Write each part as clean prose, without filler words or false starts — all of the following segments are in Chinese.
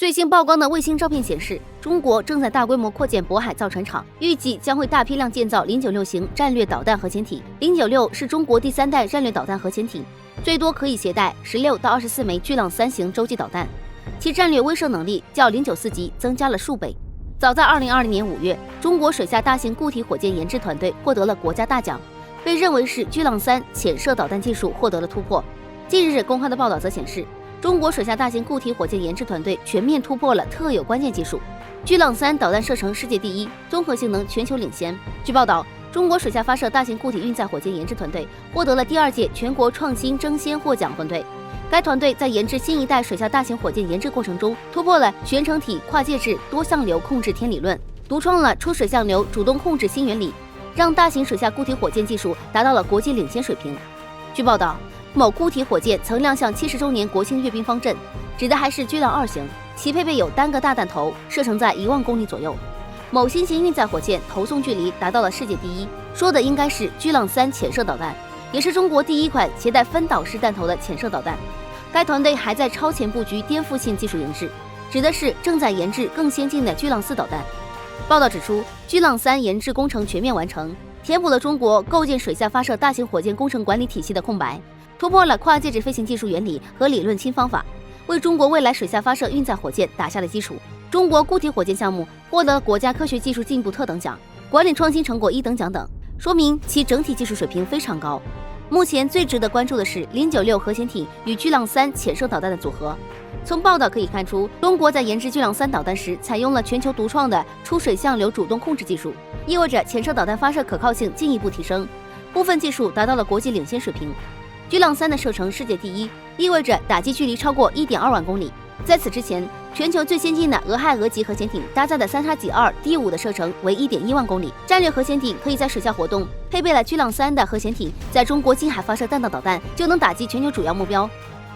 最新曝光的卫星照片显示，中国正在大规模扩建渤海造船厂，预计将会大批量建造096型战略导弹核潜艇。096是中国第3代战略导弹核潜艇，最多可以携带16到24枚巨浪3型洲际导弹，其战略威慑能力较094级增加了数倍。早在2020年5月，中国水下大型固体火箭研制团队获得了国家大奖，被认为是巨浪3潜射导弹技术获得了突破。近日公开的报道则显示，中国水下大型固体火箭研制团队全面突破了特有关键技术，巨浪3导弹射程世界第一，综合性能全球领先。据报道，中国水下发射大型固体运载火箭研制团队获得了第2届全国创新争先获奖团队。该团队在研制新一代水下大型火箭研制过程中，突破了悬成体跨介质多向流控制天理论，独创了出水向流主动控制新原理，让大型水下固体火箭技术达到了国际领先水平。据报道，某固体火箭曾亮相70周年国庆阅兵方阵，指的还是巨浪2型，其配备有单个大弹头，射程在1万公里左右。某新型运载火箭投送距离达到了世界第一，说的应该是巨浪3潜射导弹，也是中国第一款携带分导式弹头的潜射导弹。该团队还在超前布局颠覆性技术研制，指的是正在研制更先进的巨浪4导弹。报道指出，巨浪3研制工程全面完成，填补了中国构建水下发射大型火箭工程管理体系的空白，突破了跨介质飞行技术原理和理论新方法，为中国未来水下发射运载火箭打下了基础。中国固体火箭项目获得国家科学技术进步特等奖、管理创新成果1等奖等，说明其整体技术水平非常高。目前最值得关注的是096核潜艇与巨浪3潜射导弹的组合。从报道可以看出，中国在研制巨浪3导弹时采用了全球独创的出水向流主动控制技术，意味着潜射导弹发射可靠性进一步提升，部分技术达到了国际领先水平。巨浪3的射程世界第一，意味着打击距离超过1.2万公里。在此之前，全球最先进的俄亥俄级核潜艇搭载的3x2 D5的射程为1.1万公里。战略核潜艇可以在水下活动，配备了巨浪3的核潜艇，在中国近海发射弹道导弹就能打击全球主要目标。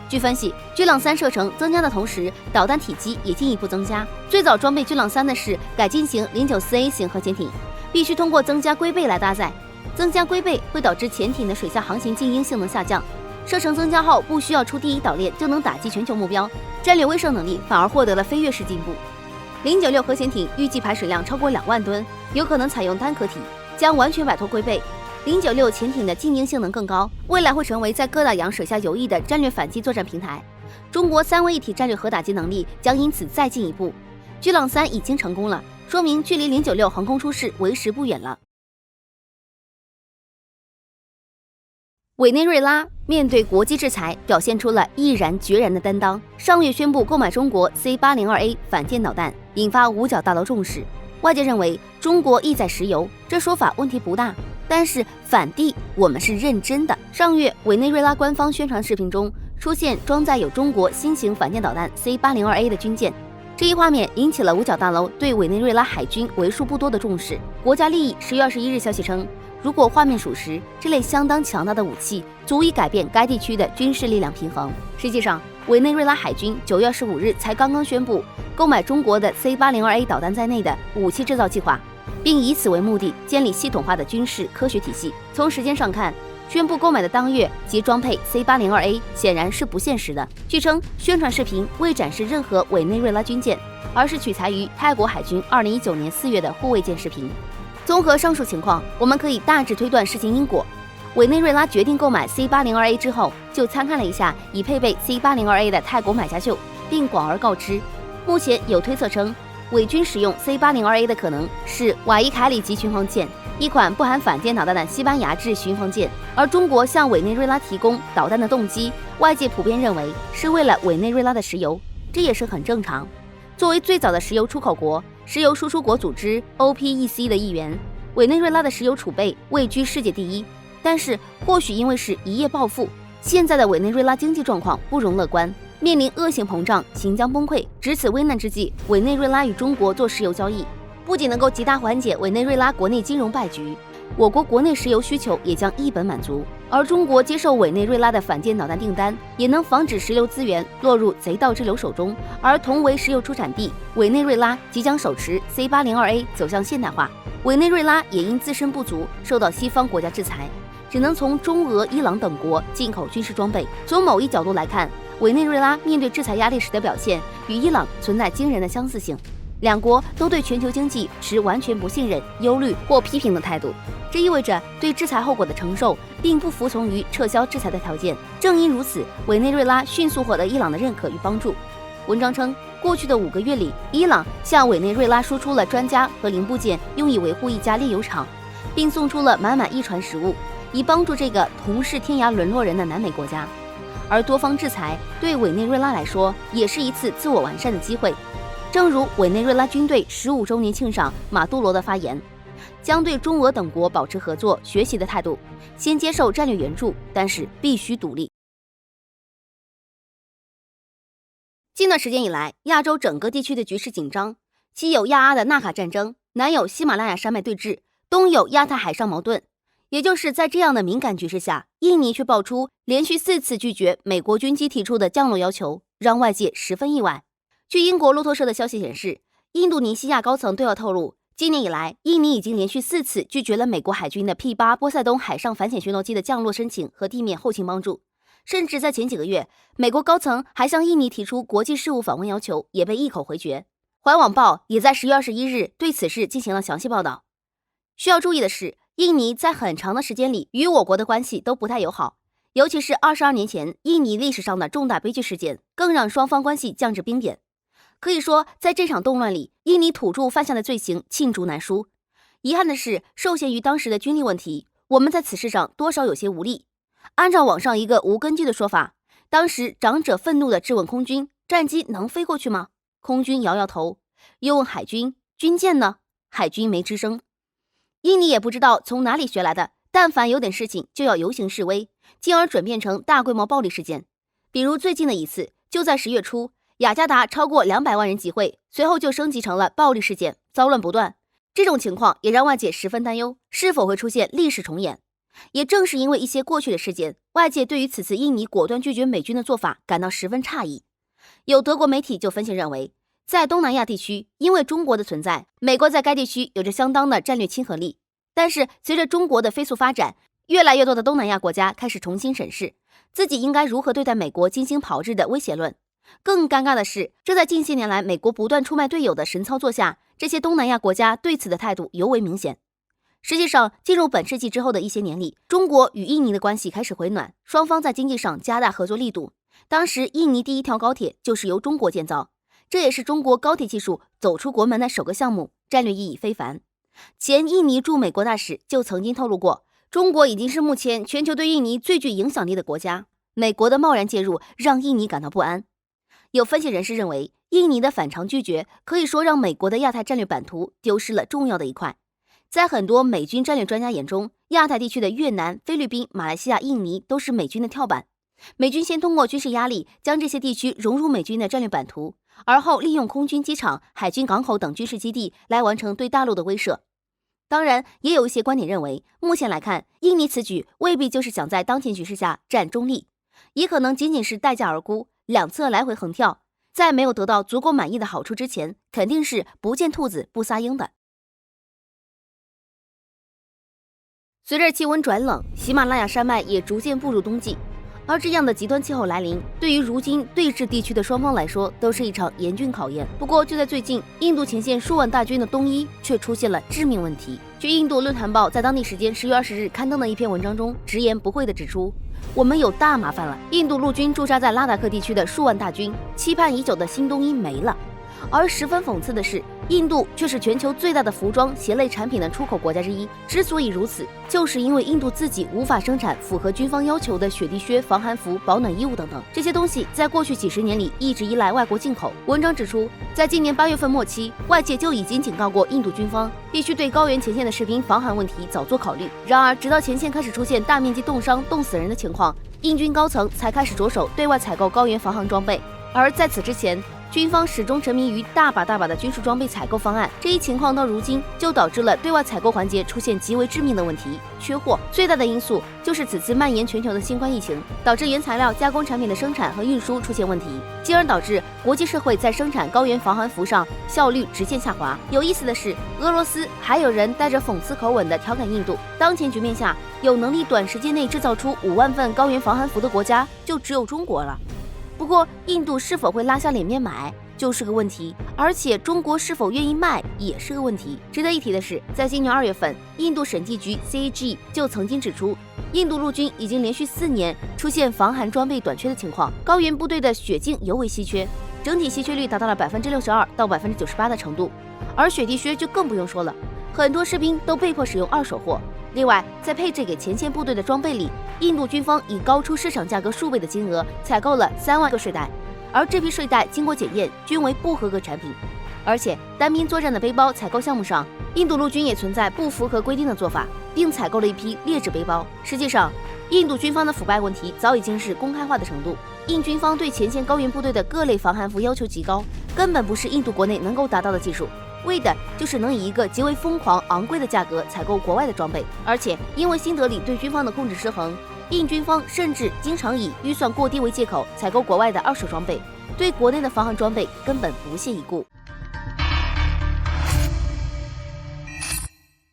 据分析，巨浪3射程增加的同时，导弹体积也进一步增加。最早装备巨浪3的是改进型094A 型核潜艇，必须通过增加龟背来搭载。增加龟背会导致潜艇的水下航行静音性能下降，射程增加后不需要出第一岛链就能打击全球目标，战略威慑能力反而获得了飞跃式进步。096核潜艇预计排水量超过2万吨，有可能采用单壳体，将完全摆脱龟背。096潜艇的静音性能更高，未来会成为在各大洋水下游弋的战略反击作战平台。中国3位一体战略核打击能力将因此再进一步。巨浪3已经成功了，说明距离096横空出世为时不远了。委内瑞拉面对国际制裁，表现出了毅然决然的担当。上月宣布购买中国 C802A 反舰导弹，引发五角大楼重视。外界认为中国意在石油，这说法问题不大，但是反帝我们是认真的。上月委内瑞拉官方宣传视频中出现装载有中国新型反舰导弹 C802A 的军舰，这一画面引起了五角大楼对委内瑞拉海军为数不多的重视。国家利益10月21日消息称，如果画面属实，这类相当强大的武器足以改变该地区的军事力量平衡。实际上，委内瑞拉海军9月15日才刚刚宣布购买中国的 C802A 导弹在内的武器制造计划，并以此为目的建立系统化的军事科学体系。从时间上看，宣布购买的当月即装配 C802A 显然是不现实的。据称，宣传视频未展示任何委内瑞拉军舰，而是取材于泰国海军2019年4月的护卫舰视频。综合上述情况，我们可以大致推断事情因果。委内瑞拉决定购买 C802A 之后，就参看了一下已配备 C802A 的泰国买家秀，并广而告之。目前有推测称，伪军使用 C802A 的可能是瓦伊凯里级巡防舰，一款不含反舰导弹的西班牙制巡防舰。而中国向委内瑞拉提供导弹的动机，外界普遍认为是为了委内瑞拉的石油，这也是很正常。作为最早的石油出口国，石油输出国组织 OPEC 的一员，委内瑞拉的石油储备位居世界第一。但是或许因为是一夜暴富，现在的委内瑞拉经济状况不容乐观，面临恶性膨胀，行将崩溃。值此危难之际，委内瑞拉与中国做石油交易，不仅能够极大缓解委内瑞拉国内金融败局，我国国内石油需求也将一本满足。而中国接受委内瑞拉的反舰导弹订单，也能防止石油资源落入贼盗之流手中。而同为石油出产地，委内瑞拉即将手持 C802A 走向现代化，委内瑞拉也因自身不足受到西方国家制裁。只能从中俄、伊朗等国进口军事装备。从某一角度来看，委内瑞拉面对制裁压力时的表现与伊朗存在惊人的相似性。两国都对全球经济持完全不信任、忧虑或批评的态度，这意味着对制裁后果的承受并不服从于撤销制裁的条件。正因如此，委内瑞拉迅速获得伊朗的认可与帮助。文章称，过去的5个月里，伊朗向委内瑞拉输出了专家和零部件，用以维护一家炼油厂，并送出了满满一船食物，以帮助这个同是天涯沦落人的南美国家。而多方制裁对委内瑞拉来说，也是一次自我完善的机会。正如委内瑞拉军队15周年庆上马杜罗的发言，将对中俄等国保持合作、学习的态度，先接受战略援助，但是必须独立。近段时间以来，亚洲整个地区的局势紧张，西有亚阿的纳卡战争，南有喜马拉雅山脉对峙，东有亚太海上矛盾。也就是在这样的敏感局势下，印尼却爆出连续4次拒绝美国军机提出的降落要求，让外界十分意外。据英国路透社的消息显示，印度尼西亚高层都要透露，今年以来，印尼已经连续4次拒绝了美国海军的 P-8波塞冬海上反潜巡逻机的降落申请和地面后勤帮助。甚至在前几个月，美国高层还向印尼提出国际事务访问要求，也被一口回绝。环网报也在10月21日对此事进行了详细报道。需要注意的是，印尼在很长的时间里与我国的关系都不太友好，尤其是22年前印尼历史上的重大悲剧事件，更让双方关系降至冰点。可以说，在这场动乱里，印尼土著犯下的罪行罄竹难书。遗憾的是，受限于当时的军力问题，我们在此事上多少有些无力。按照网上一个无根据的说法，当时长者愤怒地质问空军，战机能飞过去吗？空军摇摇头，又问海军，军舰呢？海军没吱声。印尼也不知道从哪里学来的，但凡有点事情就要游行示威，进而转变成大规模暴力事件。比如最近的一次，就在10月初，雅加达超过200万人集会，随后就升级成了暴力事件，骚乱不断。这种情况也让外界十分担忧，是否会出现历史重演。也正是因为一些过去的事件，外界对于此次印尼果断拒绝美军的做法感到十分诧异。有德国媒体就分析认为，在东南亚地区，因为中国的存在，美国在该地区有着相当的战略亲和力。但是随着中国的飞速发展，越来越多的东南亚国家开始重新审视自己应该如何对待美国精心炮制的威胁论。更尴尬的是，这在近些年来美国不断出卖队友的神操作下，这些东南亚国家对此的态度尤为明显。实际上，进入本世纪之后的一些年里，中国与印尼的关系开始回暖，双方在经济上加大合作力度。当时，印尼第一条高铁就是由中国建造，这也是中国高铁技术走出国门的首个项目，战略意义非凡。前印尼驻美国大使就曾经透露过，中国已经是目前全球对印尼最具影响力的国家，美国的贸然介入让印尼感到不安。有分析人士认为，印尼的反常拒绝可以说让美国的亚太战略版图丢失了重要的一块。在很多美军战略专家眼中，亚太地区的越南、菲律宾、马来西亚、印尼都是美军的跳板。美军先通过军事压力将这些地区融入美军的战略版图，而后利用空军机场、海军港口等军事基地来完成对大陆的威慑。当然，也有一些观点认为，目前来看，印尼此举未必就是想在当前局势下站中立，也可能仅仅是待价而沽，两侧来回横跳，在没有得到足够满意的好处之前，肯定是不见兔子不撒鹰的。随着气温转冷，喜马拉雅山脉也逐渐步入冬季，而这样的极端气候来临，对于如今对峙地区的双方来说，都是一场严峻考验。不过就在最近，印度前线数万大军的冬衣却出现了致命问题。据印度论坛报在当地时间10月20日刊登的一篇文章中，直言不讳地指出，我们有大麻烦了。印度陆军驻扎在拉达克地区的数万大军，期盼已久的新冬衣没了。而十分讽刺的是，印度却是全球最大的服装鞋类产品的出口国家之一。之所以如此，就是因为印度自己无法生产符合军方要求的雪地靴、防寒服、保暖衣物等等，这些东西在过去几十年里一直依赖外国进口。文章指出，在今年8月份末期，外界就已经警告过印度军方，必须对高原前线的士兵防寒问题早做考虑。然而，直到前线开始出现大面积冻伤、冻死人的情况，印军高层才开始着手对外采购高原防寒装备。而在此之前，军方始终沉迷于大把的军事装备采购方案，这一情况到如今就导致了对外采购环节出现极为致命的问题——缺货。最大的因素就是此次蔓延全球的新冠疫情，导致原材料加工产品的生产和运输出现问题，进而导致国际社会在生产高原防寒服上效率直线下滑。有意思的是，俄罗斯还有人带着讽刺口吻的调侃印度，当前局面下，有能力短时间内制造出5万份高原防寒服的国家就只有中国了。不过，印度是否会拉下脸面买就是个问题，而且中国是否愿意卖也是个问题。值得一提的是，在今年2月份，印度审计局 CAG 就曾经指出，印度陆军已经连续4年出现防寒装备短缺的情况，高原部队的雪镜尤为稀缺，整体稀缺率达到了62%到98%的程度，而雪地靴就更不用说了，很多士兵都被迫使用二手货。另外，在配置给前线部队的装备里，印度军方以高出市场价格数倍的金额采购了3万个睡袋，而这批睡袋经过检验均为不合格产品。而且，单兵作战的背包采购项目上，印度陆军也存在不符合规定的做法，并采购了一批劣质背包。实际上，印度军方的腐败问题早已经是公开化的程度。印军方对前线高原部队的各类防寒服要求极高，根本不是印度国内能够达到的技术。为的就是能以一个极为疯狂昂贵的价格采购国外的装备，而且因为新德里对军方的控制失衡，印军方甚至经常以预算过低为借口采购国外的二手装备，对国内的防寒装备根本不屑一顾。